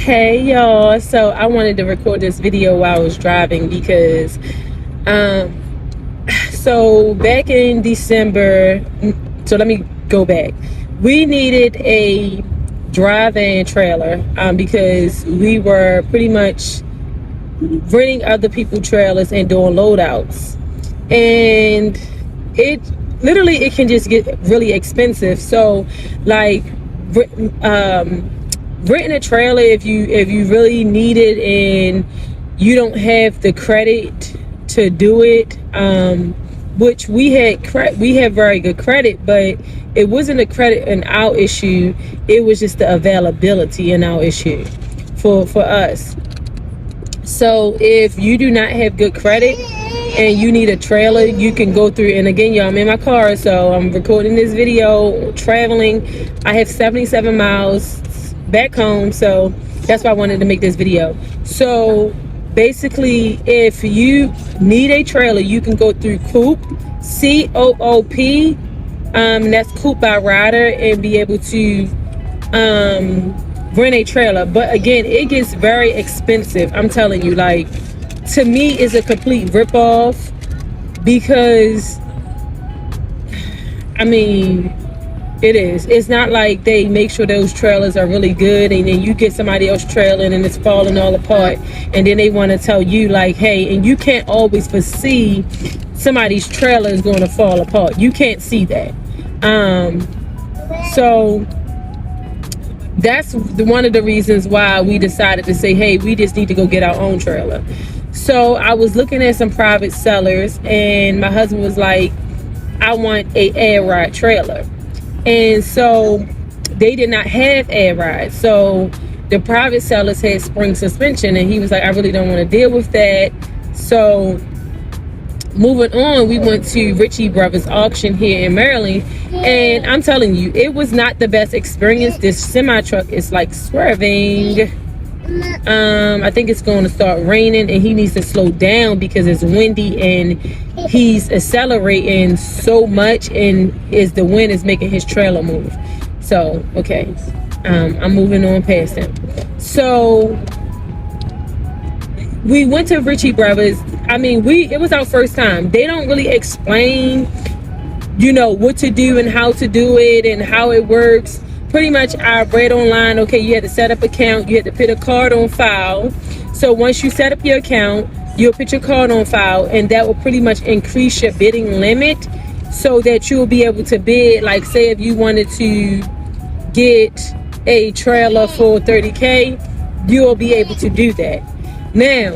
Hey y'all, so I wanted to record this video while I was driving because so back in December, so let me go back. We needed a drive-in trailer because we were pretty much renting other people's trailers and doing loadouts, and it can just get really expensive. So like renting a trailer, if you really need it and you don't have the credit to do it, which we have very good credit, but it wasn't a credit in our issue, it was just the availability in our issue for us. So if you do not have good credit and you need a trailer, you can go through, and again y'all, I'm in my car, so I'm recording this video traveling. I have 77 miles back home, so that's why I wanted to make this video. So basically, if you need a trailer, you can go through Coop, C-O-O-P, that's Coop by Ryder, and be able to rent a trailer. But again, it gets very expensive. I'm telling you, like, to me it's a complete ripoff, because I mean, it is. It's not like they make sure those trailers are really good and then you get somebody else's trailer and it's falling all apart, and then they want to tell you like, hey, and you can't always foresee somebody's trailer is going to fall apart. You can't see that. So that's one of the reasons why we decided to say, hey, we just need to go get our own trailer. So I was looking at some private sellers, and my husband was like, I want a air ride trailer. And so they did not have air rides. So the private sellers had spring suspension, and he was like, I really don't want to deal with that. So moving on, we went to Ritchie Brothers auction here in Maryland, and I'm telling you, it was not the best experience. This semi truck is like swerving. I think it's going to start raining, and he needs to slow down because it's windy, and he's accelerating so much, and the wind is making his trailer move. So okay, I'm moving on past him. So we went to Ritchie Brothers. I mean, it was our first time. They don't really explain, what to do and how to do it and how it works. Pretty much I read online, okay, you had to set up an account, you had to put a card on file. So once you set up your account, you'll put your card on file, and that will pretty much increase your bidding limit so that you'll be able to bid. Like, say if you wanted to get a trailer for $30K, you'll be able to do that. Now,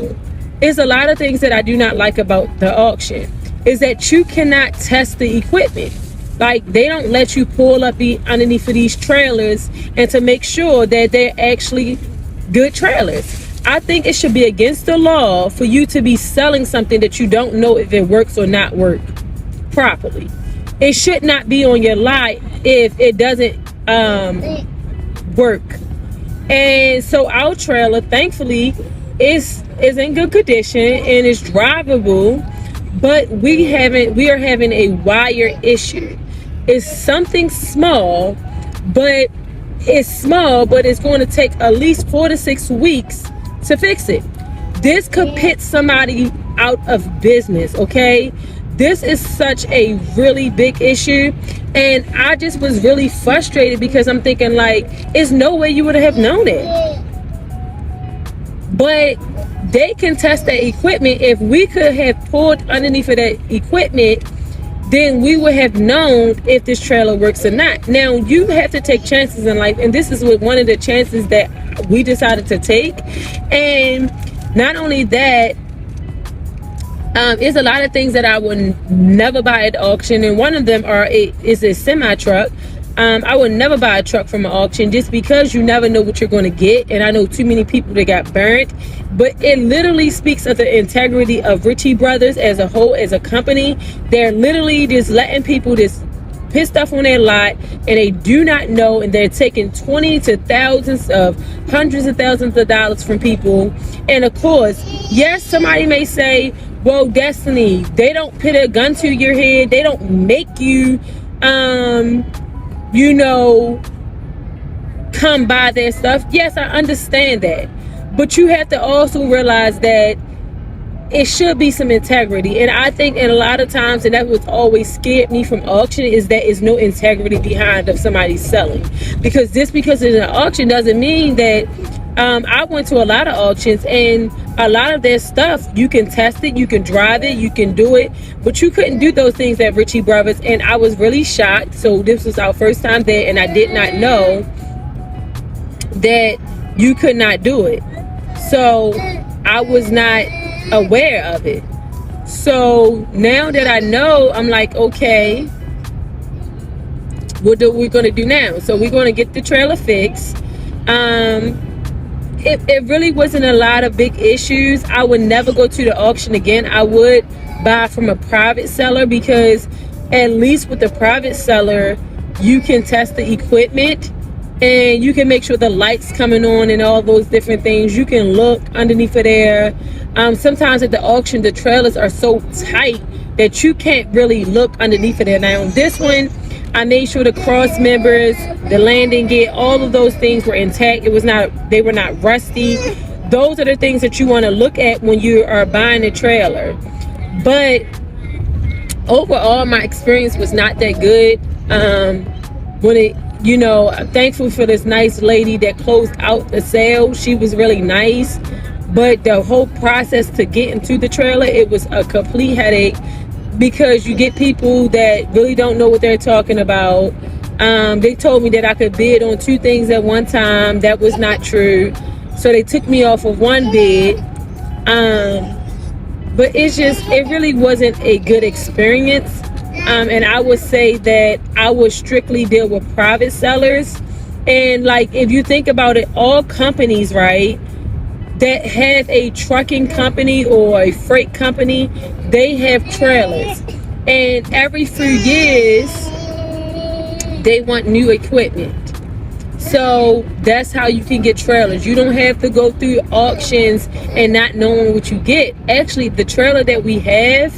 there's a lot of things that I do not like about the auction, is that you cannot test the equipment. Like, they don't let you pull up underneath of these trailers and to make sure that they're actually good trailers. I think it should be against the law for you to be selling something that you don't know if it works or not work properly. It should not be on your lot if it doesn't work. And so our trailer, thankfully, is in good condition and is drivable, but we are having a wire issue. It's something small, but it's going to take at least 4 to 6 weeks to fix it. This could put somebody out of business, okay? This is such a really big issue, and I just was really frustrated because I'm thinking, like, there's no way you would have known it. But they can test that equipment. If we could have pulled underneath of that equipment, then we would have known if this trailer works or not. Now, you have to take chances in life, and this is one of the chances that we decided to take. And not only that, there's a lot of things that I would never buy at auction, and one of them is a semi truck. I would never buy a truck from an auction, just because you never know what you're going to get. And I know too many people that got burnt, but it literally speaks of the integrity of Ritchie Brothers as a whole, as a company. They're literally just letting people just put stuff on their lot, and they do not know, and they're taking hundreds of thousands of dollars from people. And of course, yes, somebody may say, well, Destiny, they don't put a gun to your head, they don't make you come by their stuff. Yes, I understand that, but you have to also realize that it should be some integrity. And I think, and a lot of times, and that was always scared me from auction, is that is no integrity behind of somebody selling. Because just because it's an auction doesn't mean that I went to a lot of auctions, and a lot of their stuff, you can test it, you can drive it, you can do it, but you couldn't do those things at Ritchie Brothers. And I was really shocked. So this was our first time there, and I did not know that you could not do it. So I was not aware of it. So now that I know, I'm like, okay, what are we going to do now? So we're going to get the trailer fixed. It really wasn't a lot of big issues. I would never go to the auction again. I would buy from a private seller, because at least with the private seller, you can test the equipment and you can make sure the lights coming on and all those different things. You can look underneath of there. Sometimes at the auction, the trailers are so tight that you can't really look underneath of there. Now on this one, I made sure the cross members, the landing gear, all of those things were intact. They were not rusty. Those are the things that you want to look at when you are buying a trailer. But overall, my experience was not that good. I'm thankful for this nice lady that closed out the sale. She was really nice. But the whole process to get into the trailer, it was a complete headache, because you get people that really don't know what they're talking about. They told me that I could bid on 2 things at one time. That was not true. So they took me off of one bid. But it really wasn't a good experience. And I would say that I would strictly deal with private sellers. And like, if you think about it, all companies, right, that have a trucking company or a freight company, they have trailers. And every few years, they want new equipment. So that's how you can get trailers. You don't have to go through auctions and not knowing what you get. Actually, the trailer that we have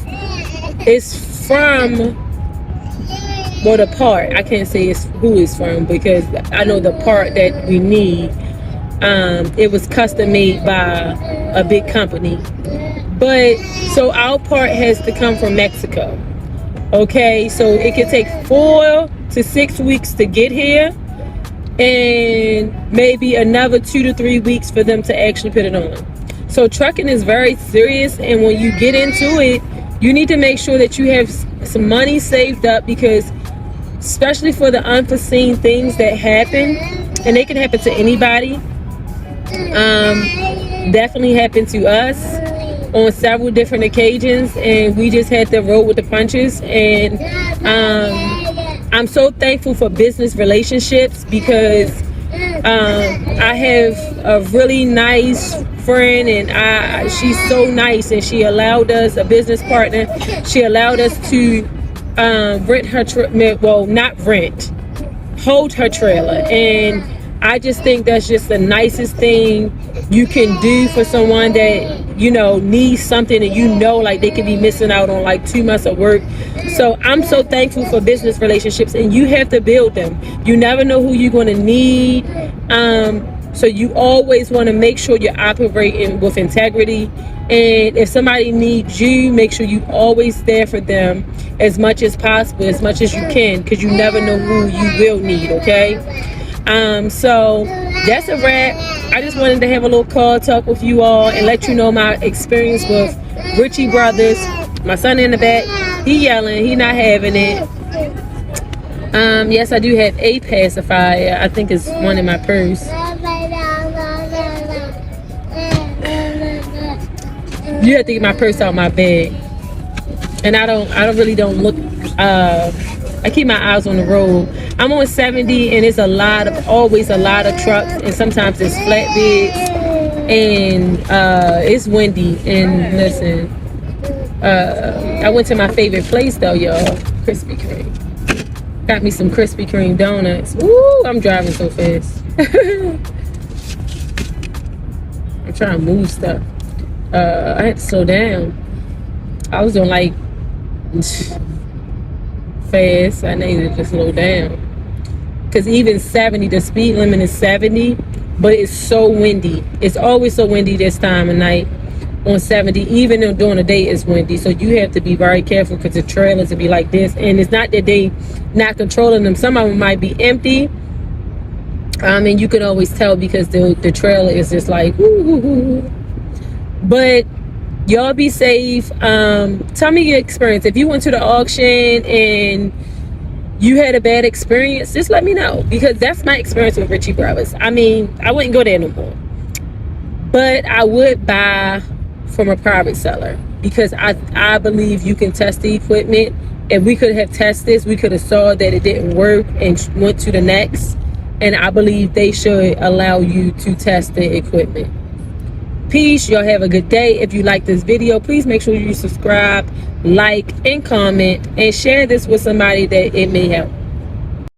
is from, well, the part, I can't say it's who it's from, because I know the part that we need. It was custom made by a big company. But so our part has to come from Mexico. Okay, so it can take 4 to 6 weeks to get here, and maybe another 2 to 3 weeks for them to actually put it on. So trucking is very serious, and when you get into it, you need to make sure that you have some money saved up, because especially for the unforeseen things that happen, and they can happen to anybody. Definitely happened to us on several different occasions, and we just had to roll with the punches. And I'm so thankful for business relationships, because I have a really nice friend, and she's so nice, and she allowed us, a business partner, she allowed us to rent her hold her trailer. And I just think that's just the nicest thing you can do for someone that, needs something, and like they could be missing out on like 2 months of work. So I'm so thankful for business relationships, and you have to build them. You never know who you're going to need. So you always want to make sure you're operating with integrity. And if somebody needs you, make sure you always there for them as much as possible, as much as you can, because you never know who you will need, okay? So that's a wrap. I just wanted to have a little call talk with you all and let you know my experience with Ritchie Brothers. My son in the back, he yelling, he not having it. Yes, I do have a pacifier. I think it's one in my purse. You have to get my purse out my bag. And I really don't look, I keep my eyes on the road. I'm on 70, and it's always a lot of trucks, and sometimes it's flatbeds, and it's windy. And listen, I went to my favorite place though, y'all, Krispy Kreme. Got me some Krispy Kreme donuts. Woo, I'm driving so fast. I'm trying to move stuff. I had to slow down. I was doing like fast. I needed to slow down, because even 70, the speed limit is 70, but it's so windy. It's always so windy this time of night on 70. Even during the day it's windy, so you have to be very careful because the trailers will be like this. And it's not that they not controlling them. Some of them might be empty, and you can always tell because the trailer is just like woo. But y'all be safe. Tell me your experience. If you went to the auction and you had a bad experience, just let me know, because that's my experience with Ritchie Brothers. I mean, I wouldn't go there no more, but I would buy from a private seller, because I believe you can test the equipment. If we could have tested this, we could have saw that it didn't work and went to the next. And I believe they should allow you to test the equipment. Peace. Y'all have a good day. If you like this video, please make sure you subscribe, like, and comment, and share this with somebody that it may help.